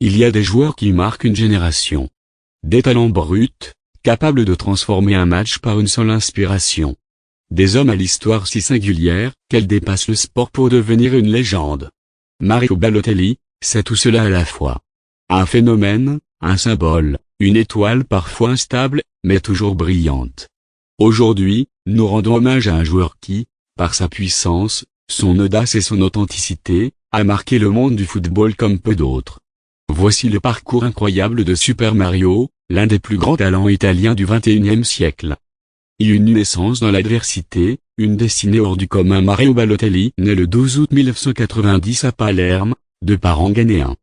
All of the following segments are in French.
Il y a des joueurs qui marquent une génération. Des talents bruts, capables de transformer un match par une seule inspiration. Des hommes à l'histoire si singulière, qu'elle dépasse le sport pour devenir une légende. Mario Balotelli, c'est tout cela à la fois. Un phénomène, un symbole, une étoile parfois instable, mais toujours brillante. Aujourd'hui, nous rendons hommage à un joueur qui, par sa puissance, son audace et son authenticité, a marqué le monde du football comme peu d'autres. Voici le parcours incroyable de Super Mario, l'un des plus grands talents italiens du XXIe siècle. Il eut une naissance dans l'adversité, une destinée hors du commun. Mario Balotelli naît le 12 août 1990 à Palerme, de parents ghanéens.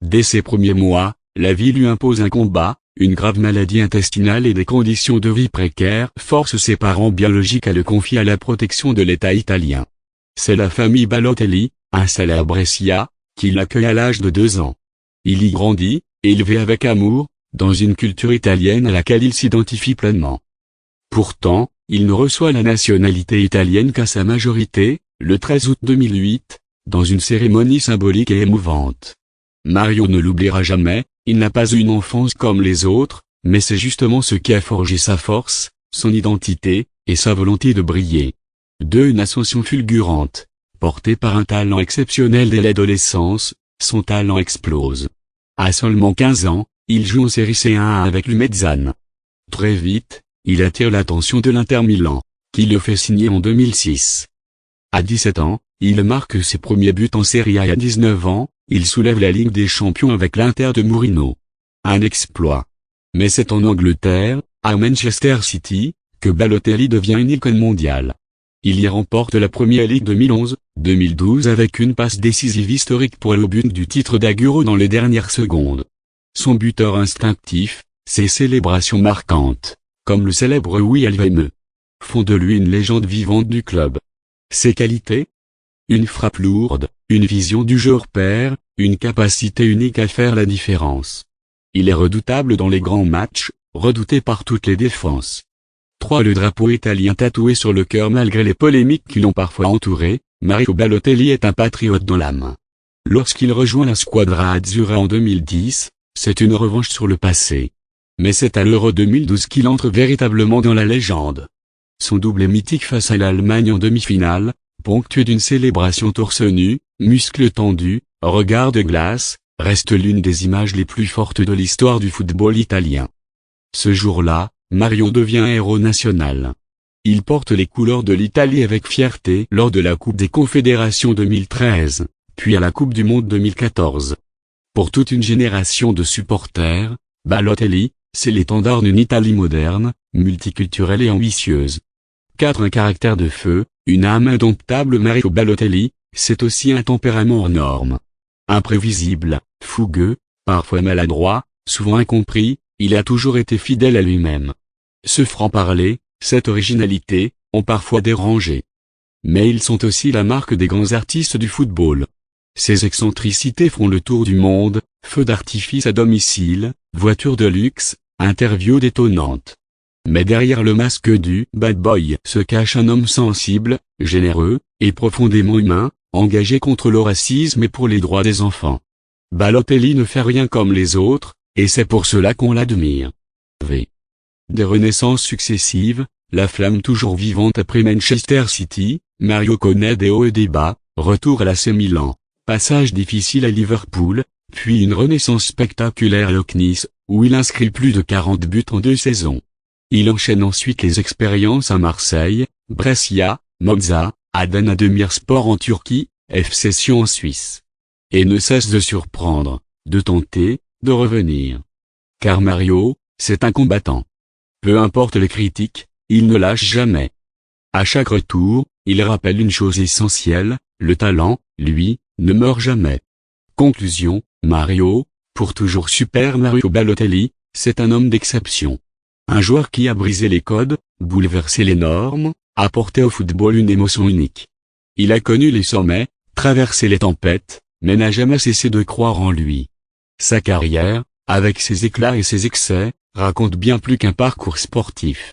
Dès ses premiers mois, la vie lui impose un combat, une grave maladie intestinale et des conditions de vie précaires forcent ses parents biologiques à le confier à la protection de l'État italien. C'est la famille Balotelli, installée à Brescia, qui l'accueille à l'âge de 2 ans. Il y grandit, élevé avec amour, dans une culture italienne à laquelle il s'identifie pleinement. Pourtant, il ne reçoit la nationalité italienne qu'à sa majorité, le 13 août 2008, dans une cérémonie symbolique et émouvante. Mario ne l'oubliera jamais, il n'a pas eu une enfance comme les autres, mais c'est justement ce qui a forgé sa force, son identité, et sa volonté de briller. Une ascension fulgurante. Porté par un talent exceptionnel dès l'adolescence, son talent explose. À seulement 15 ans, il joue en série C1 avec l'Umezzane. Très vite, il attire l'attention de l'Inter Milan, qui le fait signer en 2006. À 17 ans, il marque ses premiers buts en Serie A et à 19 ans, il soulève la Ligue des Champions avec l'Inter de Mourinho. Un exploit. Mais c'est en Angleterre, à Manchester City, que Balotelli devient une icône mondiale. Il y remporte la Premier League 2011-2012 avec une passe décisive historique pour le but du titre d'Agüero dans les dernières secondes. Son buteur instinctif, ses célébrations marquantes, comme le célèbre Oui Alveme, font de lui une légende vivante du club. Ses qualités ? Une frappe lourde, une vision du jeu hors pair, une capacité unique à faire la différence. Il est redoutable dans les grands matchs, redouté par toutes les défenses. Le drapeau italien tatoué sur le cœur malgré les polémiques qui l'ont parfois entouré, Mario Balotelli est un patriote dans l'âme. Lorsqu'il rejoint la Squadra Azzurra en 2010, c'est une revanche sur le passé. Mais c'est à l'Euro 2012 qu'il entre véritablement dans la légende. Son doublé mythique face à l'Allemagne en demi-finale, ponctué d'une célébration torse nu, muscles tendus, regard de glace, reste l'une des images les plus fortes de l'histoire du football italien. Ce jour-là, Mario devient héros national. Il porte les couleurs de l'Italie avec fierté lors de la Coupe des Confédérations 2013, puis à la Coupe du Monde 2014. Pour toute une génération de supporters, Balotelli, c'est l'étendard d'une Italie moderne, multiculturelle et ambitieuse. Un caractère de feu, une âme indomptable. Mario Balotelli, c'est aussi un tempérament hors norme. Imprévisible, fougueux, parfois maladroit, souvent incompris, il a toujours été fidèle à lui-même. Ce franc-parler, cette originalité, ont parfois dérangé. Mais ils sont aussi la marque des grands artistes du football. Ses excentricités font le tour du monde, feux d'artifice à domicile, voitures de luxe, interviews détonnantes. Mais derrière le masque du « bad boy » se cache un homme sensible, généreux, et profondément humain, engagé contre le racisme et pour les droits des enfants. Balotelli ne fait rien comme les autres, et c'est pour cela qu'on l'admire. Des renaissances successives, la flamme toujours vivante après Manchester City, Mario connaît des hauts et des bas, retour à l'AC Milan, passage difficile à Liverpool, puis une renaissance spectaculaire à Nice, où il inscrit plus de 40 buts en 2 saisons. Il enchaîne ensuite les expériences à Marseille, Brescia, Monza, Adana Demirspor en Turquie, FC Sion en Suisse. Et ne cesse de surprendre, de tenter, de revenir. Car Mario, c'est un combattant. Peu importe les critiques, il ne lâche jamais. À chaque retour, il rappelle une chose essentielle, le talent, lui, ne meurt jamais. Conclusion, Mario, pour toujours Super Mario Balotelli, c'est un homme d'exception. Un joueur qui a brisé les codes, bouleversé les normes, apporté au football une émotion unique. Il a connu les sommets, traversé les tempêtes, mais n'a jamais cessé de croire en lui. Sa carrière, avec ses éclats et ses excès, raconte bien plus qu'un parcours sportif.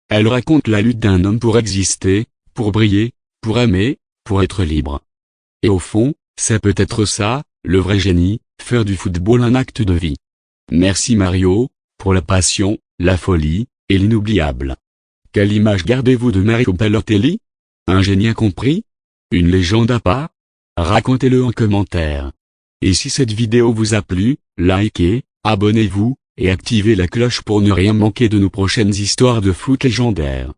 Elle raconte la lutte d'un homme pour exister, pour briller, pour aimer, pour être libre. Et au fond, c'est peut-être ça, le vrai génie, faire du football un acte de vie. Merci Mario, pour la passion, la folie, et l'inoubliable. Quelle image gardez-vous de Mario Balotelli? Un génie incompris? Une légende à part? Racontez-le en commentaire. Et si cette vidéo vous a plu, likez, abonnez-vous, et activez la cloche pour ne rien manquer de nos prochaines histoires de foot légendaires.